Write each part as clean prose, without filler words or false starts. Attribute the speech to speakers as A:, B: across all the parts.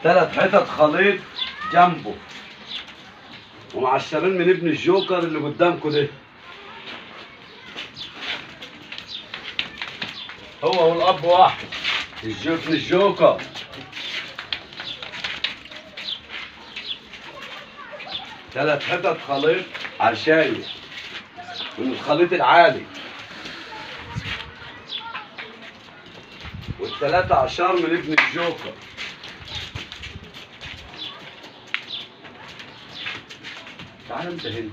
A: 3 حتت خليط جنبه ومعشرين من ابن الجوكر اللي قدامكم ده. هو والاب واحد، ابن الجوكر. 3 حتت خليط عشاير من الخليط العالي، وال3 اعشار من ابن الجوكر. تعال انت هنا.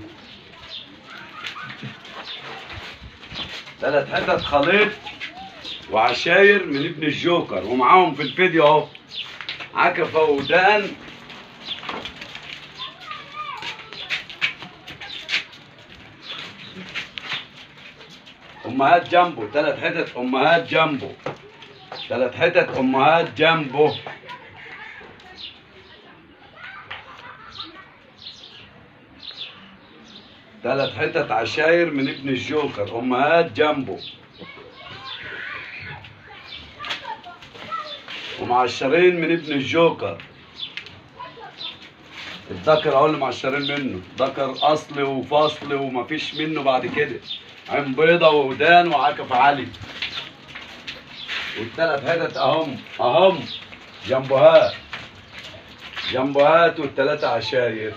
A: 3 حتت خليط وعشاير من ابن الجوكر، ومعاهم في الفيديو اهو عكفه ودان امهات جنبه. 3 حتت امهات جنبه. 3 حتت امهات جنبه. 3 حتت عشاير من ابن الجوكر امهات جنبه، ومعشرين من ابن الجوكر. الذكر اهو اللي معشرين منه، ذكر اصلي وفصلي ومفيش منه بعد كده، عين بيضه وودان وعكف عالي. وال3 حتت اهم جنبهات، وال3 عشاير.